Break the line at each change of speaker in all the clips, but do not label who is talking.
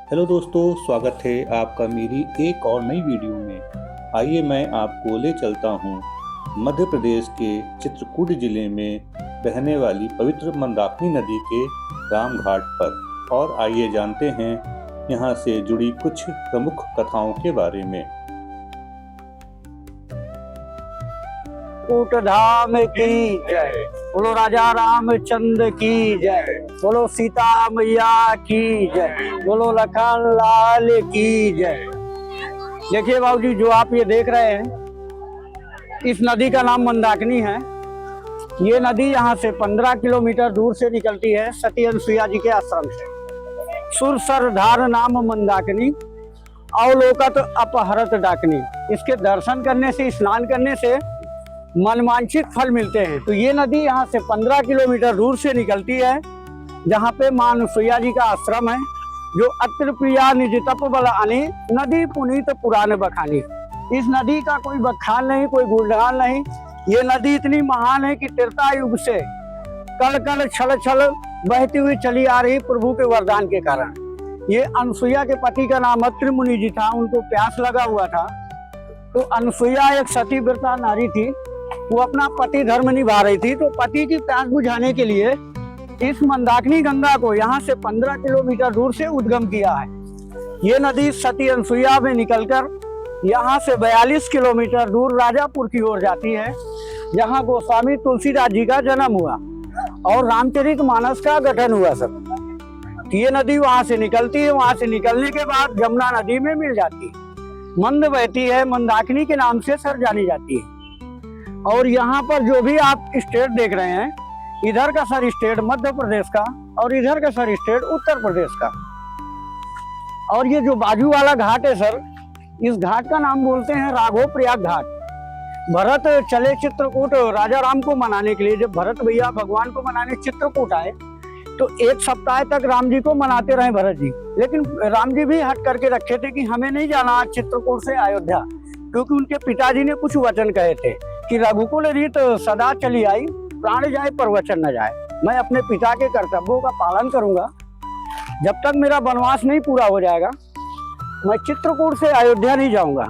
Hello दोस्तों, स्वागत है आपका मेरी एक और नई वीडियो में। आइए मैं आपको ले चलता हूँ मध्य प्रदेश के चित्रकूट जिले में बहने वाली पवित्र मंदाकिनी नदी के राम घाट पर, और आइए जानते हैं यहाँ से जुड़ी कुछ प्रमुख कथाओं के बारे में।
चित्रकूट धाम की जय, बोलो राजा रामचंद्र की जय, बोलो सीता मैया की जय, बोलो लखन लाल की जय। देखिए बाबूजी, जो आप ये देख रहे हैं, इस नदी का नाम मंदाकिनी है। ये नदी यहाँ से 15 किलोमीटर दूर से निकलती है, सती अनुसुईया जी के आश्रम से। सुर सर धार नाम मंदाकिनी, अवलोकत अपहरत डाकनी। इसके दर्शन करने से, स्नान करने से मनवांछित फल मिलते हैं। तो ये नदी यहाँ से 15 किलोमीटर दूर से निकलती है, जहाँ पे मां अनुसुईया जी का आश्रम है। जो अत्र प्रिया निज तप बल आनी, नदी पुनीत पुराण बखानी। इस नदी का कोई बखान नहीं, कोई गुणगान नहीं। ये नदी इतनी महान है कि त्रेता युग से कल कल छल छल बहती हुई चली आ रही प्रभु के वरदान के कारण। ये अनुसुईया के पति का नाम अत्रि मुनि जी था, उनको प्यास लगा हुआ था। तो अनुसुईया एक सती व्रता नारी थी, वो अपना पति धर्म निभा रही थी। तो पति की प्यास बुझाने के लिए इस मंदाकिनी गंगा को यहाँ से 15 किलोमीटर दूर से उद्गम किया है। ये नदी सती अनुसुईया में निकलकर यहाँ से 42 किलोमीटर दूर राजापुर की ओर जाती है, जहाँ गोस्वामी तुलसीदास जी का जन्म हुआ और रामचरितमानस का गठन हुआ। सब ये नदी वहां से निकलती है। वहां से निकलने के बाद जमुना नदी में मिल जाती है, मंद बहती है, मंदाकिनी के नाम से सर जानी जाती है। और यहाँ पर जो भी आप स्टेट देख रहे हैं, इधर का सर स्टेट मध्य प्रदेश का और इधर का सर स्टेट उत्तर प्रदेश का। और ये जो बाजू वाला घाट है सर, इस घाट का नाम बोलते हैं राघव प्रयाग घाट। भरत चले चित्रकूट राजा राम को मनाने के लिए। जब भरत भैया भगवान को मनाने चित्रकूट आए, तो 1 सप्ताह तक राम जी को मनाते रहे भरत जी। लेकिन राम जी भी हट करके रखे थे कि हमें नहीं जाना चित्रकूट से अयोध्या, क्योंकि उनके पिताजी ने कुछ वचन कहे थे कि रघुकुल रीत सदा चली आई, प्राण जाए पर वचन न जाए। मैं अपने पिता के कर्तव्यों का पालन करूंगा, जब तक मेरा वनवास नहीं पूरा हो जाएगा मैं चित्रकूट से अयोध्या नहीं जाऊंगा।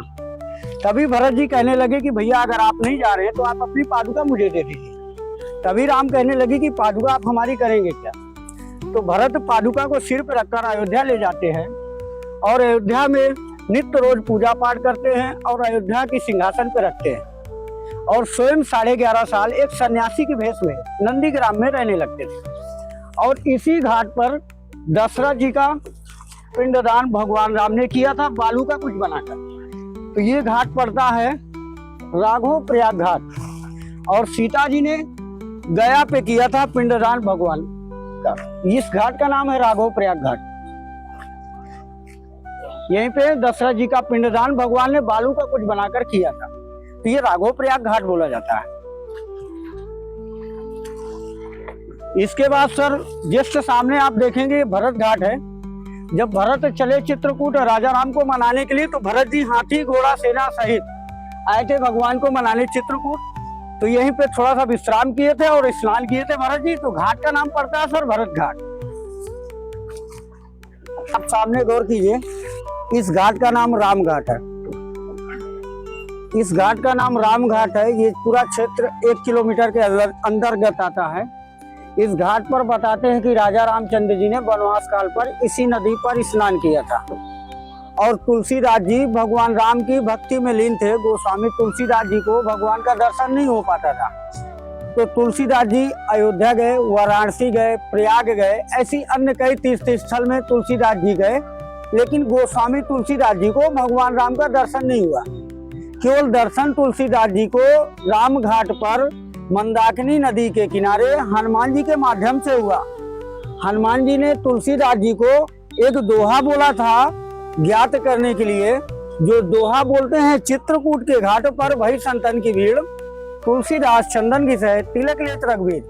तभी भरत जी कहने लगे कि भैया अगर आप नहीं जा रहे हैं तो आप अपनी पादुका मुझे दे दीजिए। तभी राम कहने लगे कि पादुका आप हमारी करेंगे क्या। तो भरत पादुका को सिर पर रखकर अयोध्या ले जाते हैं और अयोध्या में नित्य रोज पूजा पाठ करते हैं और अयोध्या की सिंहासन पर रखते हैं। और स्वयं 11.5 साल एक सन्यासी के भेष में नंदीग्राम में रहने लगते थे। और इसी घाट पर दशरथ जी का पिंडदान भगवान राम ने किया था, बालू का कुछ बनाकर। तो ये घाट पड़ता है राघव प्रयाग घाट। और सीता जी ने गया पे किया था पिंडदान भगवान का। इस घाट का नाम है राघव प्रयाग घाट। यहीं पे दशरथ जी का पिंडदान भगवान ने बालू का कुछ बनाकर किया था, तो ये राघव प्रयाग घाट बोला जाता है। इसके बाद सर जिसके सामने आप देखेंगे भरत घाट है। जब भरत चले चित्रकूट राजा राम को मनाने के लिए, तो भरत जी हाथी घोड़ा सेना सहित आए थे भगवान को मनाने चित्रकूट। तो यहीं पे थोड़ा सा विश्राम किए थे और स्नान किए थे भरत जी। तो घाट का नाम पड़ता है सर भरत घाट। आप सामने गौर कीजिए, इस घाट का नाम राम घाट है। इस घाट का नाम राम घाट है। ये पूरा क्षेत्र 1 किलोमीटर के अंतर्गत आता है। इस घाट पर बताते हैं कि राजा रामचंद्र जी ने वनवास काल पर इसी नदी पर स्नान किया था। और तुलसीदास जी भगवान राम की भक्ति में लीन थे। गोस्वामी तुलसीदास जी को भगवान का दर्शन नहीं हो पाता था, तो तुलसीदास जी अयोध्या गए, वाराणसी गए, प्रयाग गए, ऐसी अन्य कई तीर्थ स्थल में तुलसीदास जी गए। लेकिन गोस्वामी तुलसीदास जी को भगवान राम का दर्शन नहीं हुआ। केवल दर्शन तुलसीदास जी को राम घाट पर मंदाकिनी नदी के किनारे हनुमान जी के माध्यम से हुआ। हनुमान जी ने तुलसीदास जी को एक दोहा बोला था ज्ञात करने के लिए। जो दोहा बोलते हैं, चित्रकूट के घाट पर भई संतन की भीड़, तुलसीदास चंदन की सह तिलक लेत रघुवीर।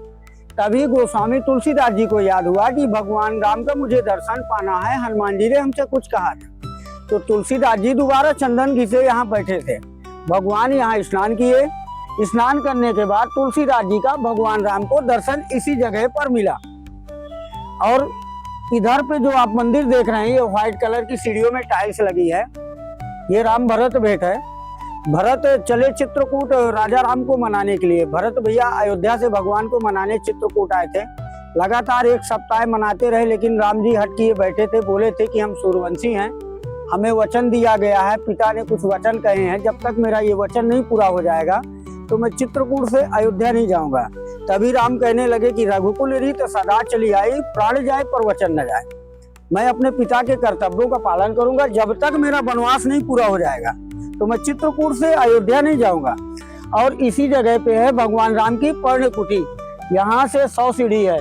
तभी गोस्वामी तुलसीदास जी को याद हुआ कि भगवान राम का मुझे दर्शन पाना है, हनुमान जी ने हमसे कुछ कहा था। तो तुलसीदास जी दोबारा चंदन की से यहाँ बैठे थे। भगवान यहाँ स्नान किए। स्नान करने के बाद तुलसीदास जी का भगवान राम को दर्शन इसी जगह पर मिला। और इधर पे जो आप मंदिर देख रहे हैं ये व्हाइट कलर की सीढ़ियों में टाइल्स लगी है। ये राम भरत भेंट है। भरत चले चित्रकूट राजा राम को मनाने के लिए। भरत भैया अयोध्या से भगवान को मनाने चित्रकूट आए थे। लगातार 1 सप्ताह मनाते रहे, लेकिन राम जी हट किए बैठे थे। बोले थे कि हम सूर्यवंशी हैं, हमें वचन दिया गया है, पिता ने कुछ वचन कहे हैं, जब तक मेरा ये वचन नहीं पूरा हो जाएगा तो मैं चित्रकूट से अयोध्या नहीं जाऊंगा। तभी राम कहने लगे कि रघुकुल रीत सदा चली आई, प्राण जाए पर वचन न जाए। मैं अपने पिता के कर्तव्यों का पालन करूंगा, जब तक मेरा वनवास नहीं पूरा हो जाएगा तो मैं चित्रकूट से अयोध्या नहीं जाऊंगा। और इसी जगह पे है भगवान राम की पर्ण कुटी। यहाँ से 100 सीढ़ी है।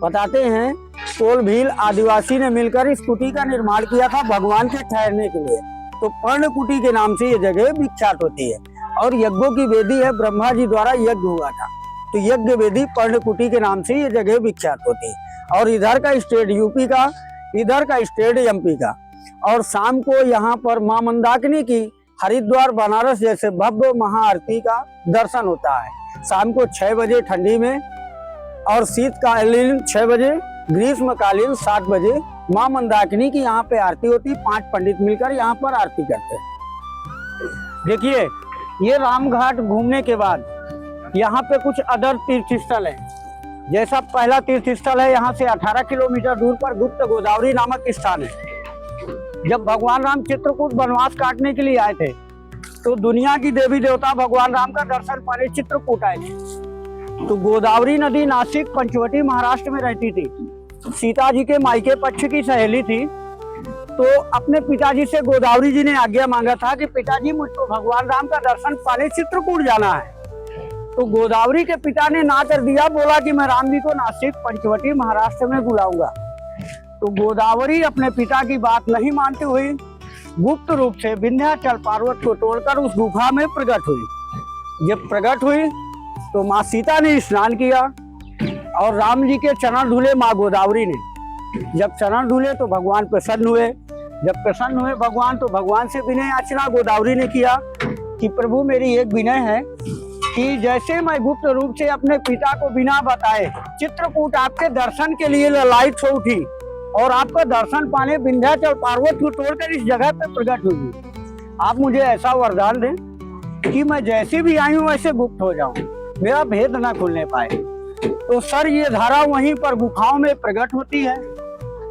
बताते हैं कोल भील आदिवासी ने मिलकर इस कुटी का निर्माण किया था भगवान के ठहरने के लिए। तो पर्ण कुटी के नाम से ये जगह विख्यात होती है। और यज्ञों की वेदी है, ब्रह्मा जी द्वारा यज्ञ हुआ था, तो यज्ञ वेदी पर्ण कुटी के नाम से ये जगह विख्यात होती है। और इधर का स्टेट यूपी का, इधर का स्टेट एमपी का। और शाम को यहाँ पर मां मंदाकिनी की हरिद्वार बनारस जैसे भव्य महाआरती का दर्शन होता है। शाम को 6 बजे ठंडी में, और शीतकालीन 6 बजे, ग्रीष्मकालीन 7 बजे मां मंदाकिनी की यहाँ पे आरती होती। 5 पंडित मिलकर यहाँ पर आरती करते हैं। देखिए ये रामघाट घूमने के बाद यहाँ पे कुछ अदर तीर्थ स्थल है। जैसा पहला तीर्थ स्थल है, यहाँ से 18 किलोमीटर दूर पर गुप्त गोदावरी नामक स्थान है। जब भगवान राम चित्रकूट वनवास काटने के लिए आए थे तो दुनिया की देवी देवता भगवान राम का दर्शन पाने चित्रकूट आए थे। तो गोदावरी नदी नासिक पंचवटी महाराष्ट्र में रहती थी। सीता जी के मायके पक्ष की सहेली थी। तो अपने पिताजी से गोदावरी जी ने आज्ञा मांगा था कि पिताजी मुझको भगवान राम का दर्शन पाने चित्रकूट जाना है। तो गोदावरी के पिता ने ना कर दिया, बोला कि मैं राम जी को नासिक पंचवटी महाराष्ट्र में बुलाऊंगा। तो गोदावरी अपने पिता की बात नहीं मानती हुई गुप्त रूप से विंध्याचल पर्वत को तोड़कर उस गुफा में प्रकट हुई। जब प्रकट हुई तो माँ सीता ने स्नान किया और राम जी के चरण धुले माँ गोदावरी ने। जब चरण धुले तो भगवान प्रसन्न हुए। जब प्रसन्न हुए भगवान तो भगवान से विनय याचना गोदावरी ने किया कि प्रभु मेरी एक विनय है कि जैसे मैं गुप्त रूप से अपने पिता को बिना बताए चित्रकूट आपके दर्शन के लिए ललायत हो उठी और आपका दर्शन पाने विंध्याचल पर्वत को तोड़कर इस जगह पे प्रकट हुई। आप मुझे ऐसा वरदान दें कि मैं जैसे भी आई हूँ वैसे गुप्त हो जाऊं, मेरा भेद ना खुलने पाए। तो सर ये धारा वहीं पर गुफाओं में प्रकट होती है।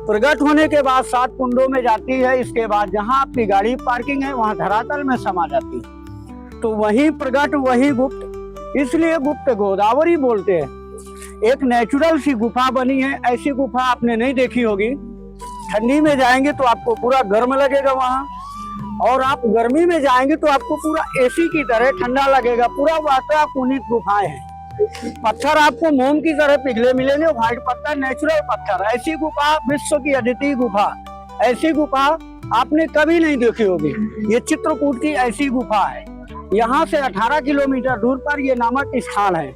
प्रकट होने के बाद 7 कुंडों में जाती है। इसके बाद जहां आपकी गाड़ी पार्किंग है वहां धरातल में समा जाती है। तो वहीं प्रकट वहीं गुप्त, इसलिए गुप्त गोदावरी बोलते हैं। एक नेचुरल सी गुफा बनी है। ऐसी गुफा आपने नहीं देखी होगी। ठंडी में जाएंगे तो आपको पूरा गर्म लगेगा वहां, और आप गर्मी में जाएंगे तो आपको पूरा एसी की तरह ठंडा लगेगा। पूरा वातानुकूलित गुफाएं हैं। पत्थर आपको मोम की तरह पिघले मिलेंगे, व्हाइट पत्थर, नेचुरल पत्थर। ऐसी गुफा विश्व की अद्वितीय गुफा, ऐसी गुफा आपने कभी नहीं देखी होगी। ये चित्रकूट की ऐसी गुफा है। यहाँ से 18 किलोमीटर दूर पर ये नामक स्थान है।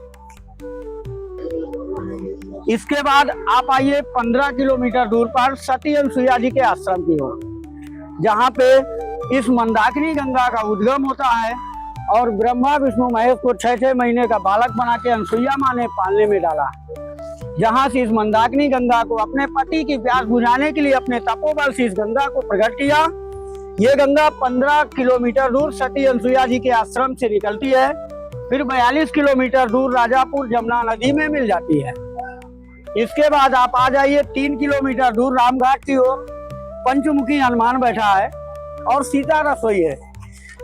इसके बाद आप आइए 15 किलोमीटर दूर पर सती अनसुईया जी के आश्रम की ओर, जहाँ पे इस मंदाकिनी गंगा का उद्गम होता है। और ब्रह्मा विष्णु महेश को 6-6 महीने का बालक बना के अनसुईया माँ ने पालने में डाला। जहाँ से इस मंदाकिनी गंगा को अपने पति की प्यास बुझाने के लिए अपने तपोबल से इस गंगा को प्रकट किया। ये गंगा 15 किलोमीटर दूर सती अनसुईया जी के आश्रम से निकलती है, फिर 42 किलोमीटर दूर राजापुर जमुना नदी में मिल जाती है। इसके बाद आप आ जाइए 3 किलोमीटर दूर रामघाट की ओर। पंचमुखी हनुमान बैठा है और सीता रसोई है।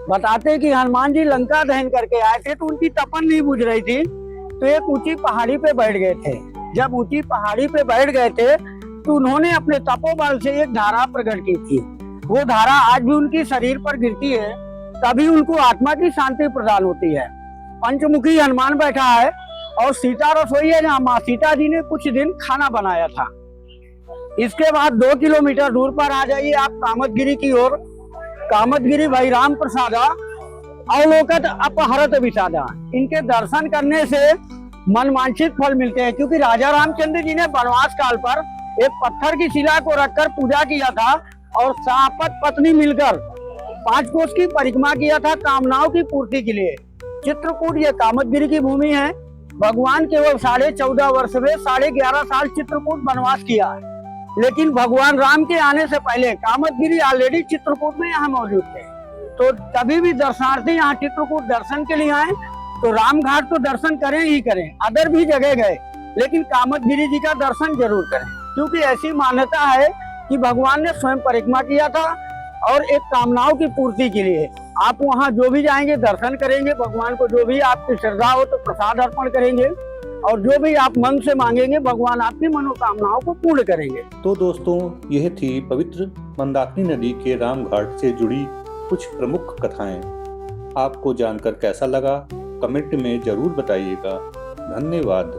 बताते कि हनुमान जी लंका दहन करके आए थे तो उनकी तपन नहीं बुझ रही थी, तो एक ऊंची पहाड़ी पे बैठ गए थे। जब ऊंची पहाड़ी पे बैठ गए थे तो उन्होंने अपने तपोबल से एक धारा प्रकट की थी। वो धारा आज भी उनकी शरीर पर गिरती है, तभी उनको आत्मा की शांति प्रदान होती है। पंचमुखी हनुमान बैठा है और सीता रसोई है, जहाँ माँ सीता जी ने कुछ दिन खाना बनाया था। इसके बाद 2 किलोमीटर दूर पर आ जाइए आप कामतगिरी की ओर। कामतगिरी भाई राम प्रसादा अवलोकत अपहरत विषादा, इनके दर्शन करने से मनवांछित फल मिलते हैं। क्योंकि राजा रामचंद्र जी ने वनवास काल पर एक पत्थर की शिला को रखकर पूजा किया था और सापत पत्नी मिलकर 5 कोस की परिक्रमा किया था कामनाओं की पूर्ति के लिए। चित्रकूट ये कामतगिरी की भूमि है। भगवान केवल 14.5 वर्ष में 11.5 साल चित्रकूट वनवास किया है। लेकिन भगवान राम के आने से पहले कामदगिरी ऑलरेडी चित्रकूट में यहाँ मौजूद थे। तो कभी भी दर्शनार्थी यहाँ चित्रकूट दर्शन के लिए आए तो राम घाट तो दर्शन करें ही करें, अदर भी जगह गए लेकिन कामदगिरी जी का दर्शन जरूर करें, क्योंकि ऐसी मान्यता है कि भगवान ने स्वयं परिक्रमा किया था और एक कामनाओं की पूर्ति के लिए। आप वहाँ जो भी जाएंगे दर्शन करेंगे, भगवान को जो भी आपकी श्रद्धा हो तो प्रसाद अर्पण करेंगे और जो भी आप मन से मांगेंगे भगवान आपकी मनोकामनाओं को पूर्ण करेंगे।
तो दोस्तों, यह थी पवित्र मंदाकिनी नदी के राम घाट से जुड़ी कुछ प्रमुख कथाएं। आपको जानकर कैसा लगा कमेंट में जरूर बताइएगा। धन्यवाद।